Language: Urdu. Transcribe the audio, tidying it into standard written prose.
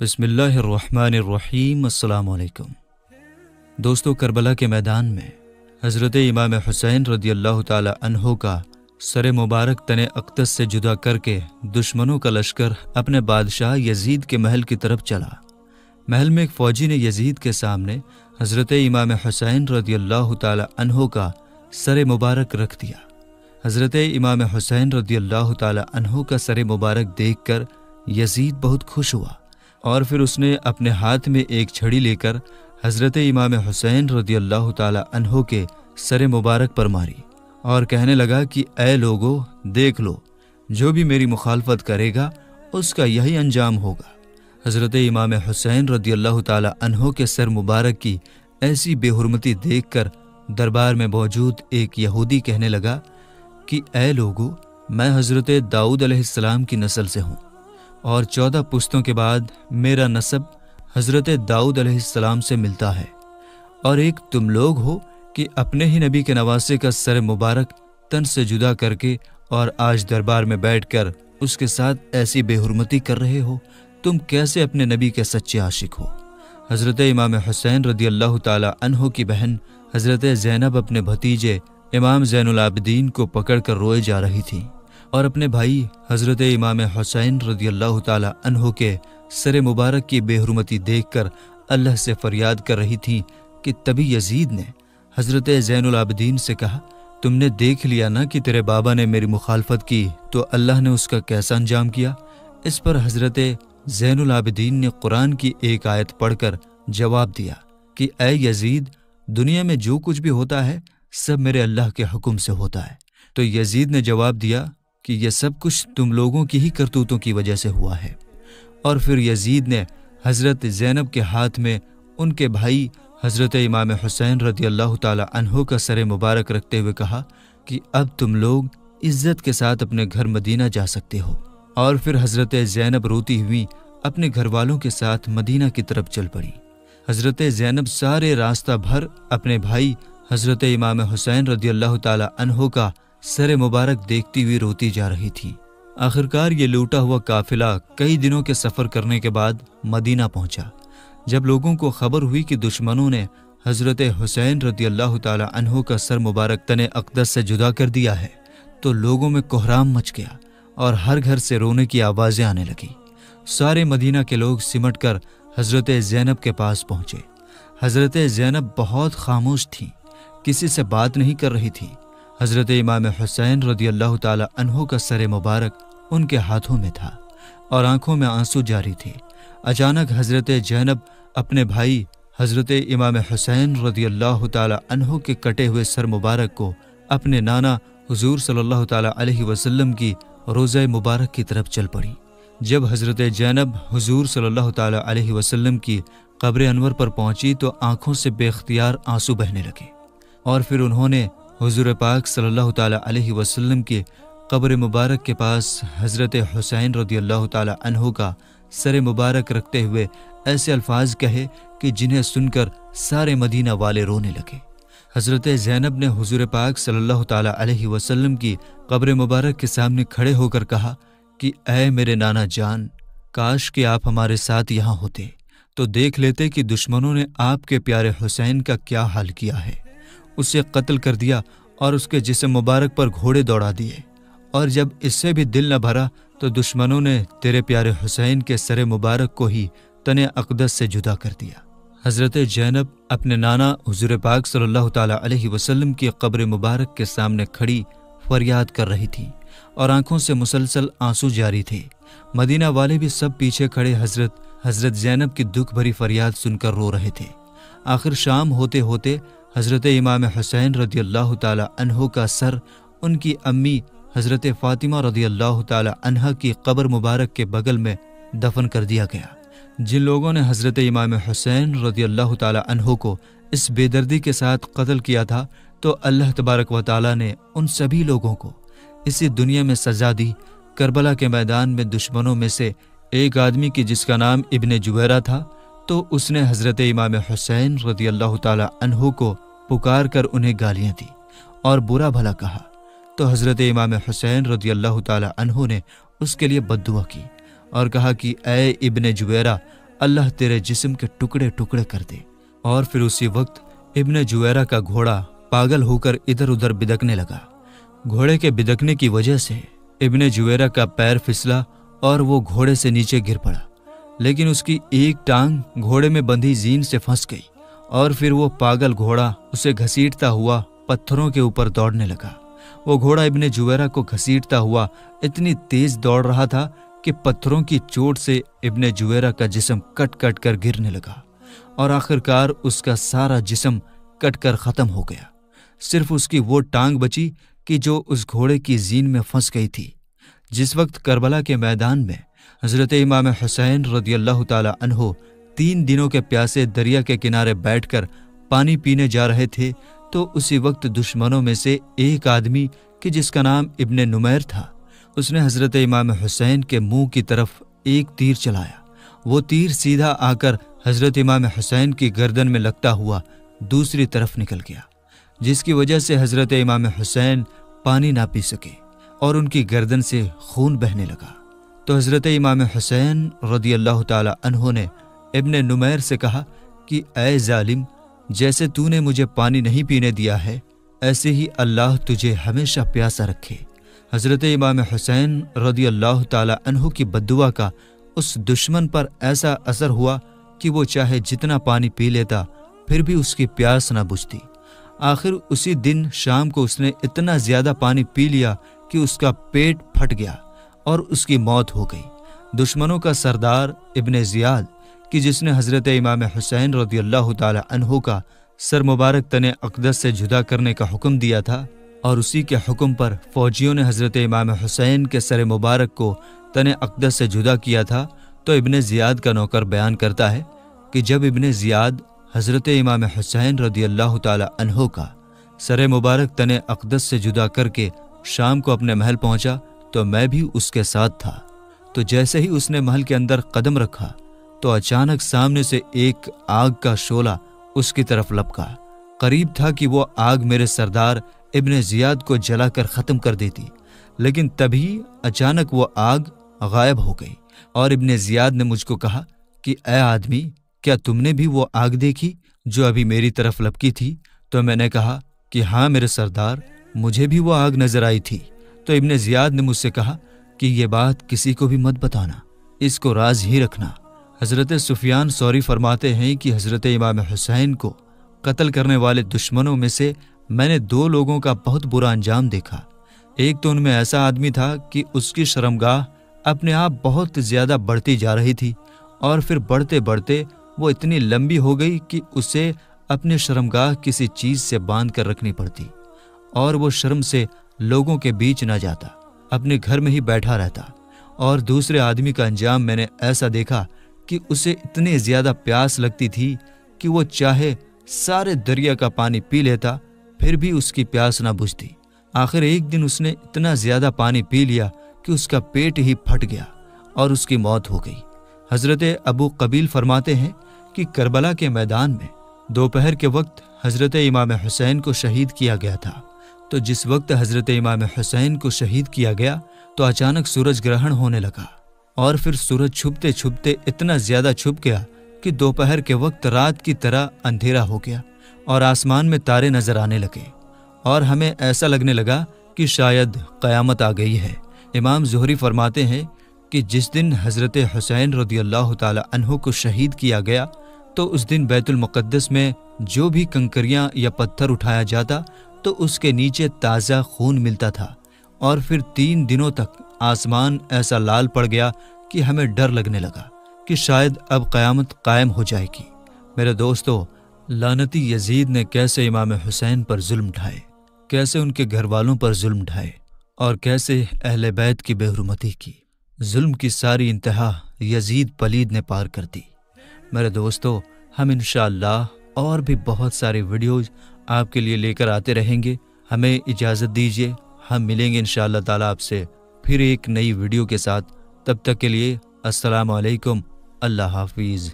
بسم اللہ الرحمن الرحیم۔ السلام علیکم دوستو، کربلا کے میدان میں حضرت امام حسین رضی اللہ تعالی عنہ کا سر مبارک تن اقدس سے جدا کر کے دشمنوں کا لشکر اپنے بادشاہ یزید کے محل کی طرف چلا۔ محل میں ایک فوجی نے یزید کے سامنے حضرت امام حسین رضی اللہ تعالی عنہ کا سر مبارک رکھ دیا۔ حضرت امام حسین رضی اللہ تعالی عنہ کا سر مبارک دیکھ کر یزید بہت خوش ہوا، اور پھر اس نے اپنے ہاتھ میں ایک چھڑی لے کر حضرت امام حسین رضی اللہ تعالی عنہ کے سر مبارک پر ماری اور کہنے لگا کہ اے لوگو، دیکھ لو، جو بھی میری مخالفت کرے گا اس کا یہی انجام ہوگا۔ حضرت امام حسین رضی اللہ تعالی عنہ کے سر مبارک کی ایسی بے حرمتی دیکھ کر دربار میں موجود ایک یہودی کہنے لگا کہ اے لوگو، میں حضرت داؤد علیہ السلام کی نسل سے ہوں، اور 14 پشتوں کے بعد میرا نسب حضرت داؤد علیہ السلام سے ملتا ہے، اور ایک تم لوگ ہو کہ اپنے ہی نبی کے نواسے کا سر مبارک تن سے جدا کر کے اور آج دربار میں بیٹھ کر اس کے ساتھ ایسی بے حرمتی کر رہے ہو۔ تم کیسے اپنے نبی کے سچے عاشق ہو؟ حضرت امام حسین رضی اللہ تعالی عنہ کی بہن حضرت زینب اپنے بھتیجے امام زین العابدین کو پکڑ کر روئے جا رہی تھی، اور اپنے بھائی حضرت امام حسین رضی اللہ تعالی عنہ کے سر مبارک کی بے حرمتی دیکھ کر اللہ سے فریاد کر رہی تھی کہ تبھی یزید نے حضرت زین العابدین سے کہا، تم نے دیکھ لیا نا کہ تیرے بابا نے میری مخالفت کی تو اللہ نے اس کا کیسا انجام کیا۔ اس پر حضرت زین العابدین نے قرآن کی ایک آیت پڑھ کر جواب دیا کہ اے یزید، دنیا میں جو کچھ بھی ہوتا ہے سب میرے اللہ کے حکم سے ہوتا ہے۔ تو یزید نے جواب دیا کہ یہ سب کچھ تم لوگوں کی ہی کرتوتوں کی وجہ سے ہوا ہے۔ اور پھر یزید نے حضرت زینب کے ہاتھ میں ان کے بھائی حضرت امام حسین رضی اللہ تعالی عنہ کا سر مبارک رکھتے ہوئے کہا کہ اب تم لوگ عزت کے ساتھ اپنے گھر مدینہ جا سکتے ہو۔ اور پھر حضرت زینب روتی ہوئی اپنے گھر والوں کے ساتھ مدینہ کی طرف چل پڑی۔ حضرت زینب سارے راستہ بھر اپنے بھائی حضرت امام حسین رضی اللہ تعالی عنہ کا سر مبارک دیکھتی ہوئی روتی جا رہی تھی۔ آخرکار یہ لوٹا ہوا قافلہ کئی دنوں کے سفر کرنے کے بعد مدینہ پہنچا۔ جب لوگوں کو خبر ہوئی کہ دشمنوں نے حضرت حسین رضی اللہ تعالی عنہ کا سر مبارک تن اقدس سے جدا کر دیا ہے تو لوگوں میں کوہرام مچ گیا اور ہر گھر سے رونے کی آوازیں آنے لگی۔ سارے مدینہ کے لوگ سمٹ کر حضرت زینب کے پاس پہنچے۔ حضرت زینب بہت خاموش تھیں، کسی سے بات نہیں کر رہی تھی۔ حضرت امام حسین رضی اللہ تعالی عنہ کا سر مبارک ان کے ہاتھوں میں تھا اور آنکھوں میں آنسو جاری تھے۔ اچانک حضرت زینب اپنے بھائی حضرت امام حسین رضی اللہ تعالی عنہ کے کٹے ہوئے سر مبارک کو اپنے نانا حضور صلی اللہ تعالی علیہ وسلم کی روضہ مبارک کی طرف چل پڑی۔ جب حضرت زینب حضور صلی اللہ تعالی علیہ وسلم کی قبر انور پر پہنچی تو آنکھوں سے بے اختیار آنسو بہنے لگے، اور پھر انہوں نے حضور پاک صلی اللہ تعالی علیہ وسلم کی قبر مبارک کے پاس حضرت حسین رضی اللہ تعالی عنہ کا سر مبارک رکھتے ہوئے ایسے الفاظ کہے کہ جنہیں سن کر سارے مدینہ والے رونے لگے۔ حضرت زینب نے حضور پاک صلی اللہ تعالی علیہ وسلم کی قبر مبارک کے سامنے کھڑے ہو کر کہا کہ اے میرے نانا جان، کاش کہ آپ ہمارے ساتھ یہاں ہوتے تو دیکھ لیتے کہ دشمنوں نے آپ کے پیارے حسین کا کیا حال کیا ہے۔ اسے قتل کر دیا اور اس کے جسم مبارک پر گھوڑے دوڑا دیے، اور جب اس سے بھی دل نہ بھرا تو دشمنوں نے تیرے پیارے حسین کے سر مبارک کو ہی تن اقدس سے جدا کر دیا۔ حضرت زینب اپنے نانا حضور پاک صلی اللہ تعالی علیہ وسلم کی قبر مبارک کے سامنے کھڑی فریاد کر رہی تھی اور آنکھوں سے مسلسل آنسو جاری تھے۔ مدینہ والے بھی سب پیچھے کھڑے حضرت زینب کی دکھ بھری فریاد سن کر رو رہے تھے۔ آخر شام ہوتے ہوتے حضرت امام حسین رضی اللہ تعالی عنہ کا سر ان کی امی حضرت فاطمہ رضی اللہ تعالی عنہ کی قبر مبارک کے بغل میں دفن کر دیا گیا۔ جن لوگوں نے حضرت امام حسین رضی اللہ تعالی عنہ کو اس بے دردی کے ساتھ قتل کیا تھا تو اللہ تبارک و تعالی نے ان سبھی لوگوں کو اسی دنیا میں سزا دی۔ کربلا کے میدان میں دشمنوں میں سے ایک آدمی کی جس کا نام ابن جویرہ تھا، تو اس نے حضرت امام حسین رضی اللہ تعالی عنہ کو پکار کر انہیں گالیاں دی اور برا بھلا کہا، تو حضرت امام حسین رضی اللہ تعالی عنہ نے اس کے لیے بد دعا کی اور کہا کہ اے ابن جویرہ، اللہ تیرے جسم کے ٹکڑے ٹکڑے کر دے۔ اور پھر اسی وقت ابن جویرہ کا گھوڑا پاگل ہو کر ادھر ادھر بدکنے لگا۔ گھوڑے کے بدکنے کی وجہ سے ابن جویرہ کا پیر پھسلا اور وہ گھوڑے سے نیچے گر پڑا، لیکن اس کی ایک ٹانگ گھوڑے میں بندھی زین سے پھنس گئی اور پھر وہ پاگل گھوڑا اسے گھسیٹتا ہوا پتھروں کے اوپر دوڑنے لگا۔ وہ گھوڑا ابن جویرہ کو گھسیٹتا ہوا اتنی تیز دوڑ رہا تھا کہ پتھروں کی چوٹ سے ابن جویرہ کا جسم کٹ کٹ کر گرنے لگا اور آخرکار اس کا سارا جسم کٹ کر ختم ہو گیا۔ صرف اس کی وہ ٹانگ بچی کہ جو اس گھوڑے کی زین میں پھنس گئی تھی۔ جس وقت کربلا کے میدان میں حضرت امام حسین رضی اللہ تعالی عنہ 3 دنوں کے پیاسے دریا کے کنارے بیٹھ کر پانی پینے جا رہے تھے تو اسی وقت دشمنوں میں سے ایک آدمی کہ جس کا نام ابن نمیر تھا، اس نے حضرت امام حسین کے منہ کی طرف ایک تیر چلایا۔ وہ تیر سیدھا آ کر حضرت امام حسین کی گردن میں لگتا ہوا دوسری طرف نکل گیا، جس کی وجہ سے حضرت امام حسین پانی نہ پی سکے اور ان کی گردن سے خون بہنے لگا۔ تو حضرت امام حسین رضی اللہ تعالی عنہ نے ابن نمیر سے کہا کہ اے ظالم، جیسے تو نے مجھے پانی نہیں پینے دیا ہے، ایسے ہی اللہ تجھے ہمیشہ پیاسا رکھے۔ حضرت امام حسین رضی اللہ تعالی عنہ کی بددعا کا اس دشمن پر ایسا اثر ہوا کہ وہ چاہے جتنا پانی پی لیتا پھر بھی اس کی پیاس نہ بجھتی۔ آخر اسی دن شام کو اس نے اتنا زیادہ پانی پی لیا کہ اس کا پیٹ پھٹ گیا اور اس کی موت ہو گئی۔ دشمنوں کا سردار ابن زیاد کہ جس نے حضرت امام حسین رضی اللہ تعالی عنہ کا سر مبارک تن اقدس سے جدا کرنے کا حکم دیا تھا، اور اسی کے حکم پر فوجیوں نے حضرت امام حسین کے سر مبارک کو تن اقدس سے جدا کیا تھا۔ تو ابن زیاد کا نوکر بیان کرتا ہے کہ جب ابن زیاد حضرت امام حسین رضی اللہ تعالی عنہ کا سر مبارک تن اقدس سے جدا کر کے شام کو اپنے محل پہنچا تو میں بھی اس کے ساتھ تھا۔ تو جیسے ہی اس نے محل کے اندر قدم رکھا تو اچانک سامنے سے ایک آگ کا شعلہ اس کی طرف لپکا۔ قریب تھا کہ وہ آگ میرے سردار ابن زیاد کو جلا کر ختم کر دیتی، لیکن تبھی اچانک وہ آگ غائب ہو گئی اور ابن زیاد نے مجھ کو کہا کہ اے آدمی، کیا تم نے بھی وہ آگ دیکھی جو ابھی میری طرف لپکی تھی؟ تو میں نے کہا کہ ہاں میرے سردار، مجھے بھی وہ آگ نظر آئی تھی۔ تو ابن زیاد نے مجھ سے کہا کہ یہ بات کسی کو بھی مت بتانا، اس کو راز ہی رکھنا۔ حضرت سفیان ثوری فرماتے ہیں کہ حضرت امام حسین کو قتل کرنے والے دشمنوں میں سے میں نے 2 لوگوں کا بہت برا انجام دیکھا۔ ایک تو ان میں ایسا آدمی تھا کہ اس کی شرمگاہ اپنے آپ بہت زیادہ بڑھتی جا رہی تھی، اور پھر بڑھتے بڑھتے وہ اتنی لمبی ہو گئی کہ اسے اپنے شرمگاہ کسی چیز سے باندھ کر رکھنی پڑتی، اور وہ شرم سے لوگوں کے بیچ نہ جاتا، اپنے گھر میں ہی بیٹھا رہتا۔ اور دوسرے آدمی کا انجام میں نے ایسا دیکھا کہ اسے اتنی زیادہ پیاس لگتی تھی کہ وہ چاہے سارے دریا کا پانی پی لیتا پھر بھی اس کی پیاس نہ بجھتی۔ آخر ایک دن اس نے اتنا زیادہ پانی پی لیا کہ اس کا پیٹ ہی پھٹ گیا اور اس کی موت ہو گئی۔ حضرت ابو قبیل فرماتے ہیں کہ کربلا کے میدان میں دوپہر کے وقت حضرت امام حسین کو شہید کیا گیا تھا۔ تو جس وقت حضرت امام حسین کو شہید کیا گیا تو اچانک سورج گرہن ہونے لگا، اور پھر سورج چھپتے چھپتے اتنا زیادہ چھپ گیا کہ دوپہر کے وقت رات کی طرح اندھیرا ہو گیا اور آسمان میں تارے نظر آنے لگے، اور ہمیں ایسا لگنے لگا کہ شاید قیامت آ گئی ہے۔ امام زہری فرماتے ہیں کہ جس دن حضرت حسین رضی اللہ تعالی عنہ کو شہید کیا گیا تو اس دن بیت المقدس میں جو بھی کنکریاں یا پتھر اٹھایا جاتا تو اس کے نیچے تازہ خون ملتا تھا، اور پھر 3 دنوں تک آسمان ایسا لال پڑ گیا کہ ہمیں ڈر لگنے لگا کہ شاید اب قیامت قائم ہو جائے گی۔ میرے دوستو، لعنتی یزید نے کیسے امام حسین پر ظلم ڈھائے، کیسے ان کے گھر والوں پر ظلم ڈھائے، اور کیسے اہل بیت کی بے حرمتی کی۔ ظلم کی ساری انتہا یزید پلید نے پار کر دی۔ میرے دوستو، ہم انشاءاللہ اور بھی بہت سارے ویڈیوز آپ کے لیے لے کر آتے رہیں گے۔ ہمیں اجازت دیجیے، ہم ملیں گے انشاءاللہ تعالیٰ آپ سے پھر ایک نئی ویڈیو کے ساتھ۔ تب تک کے لیے السلام علیکم، اللہ حافظ۔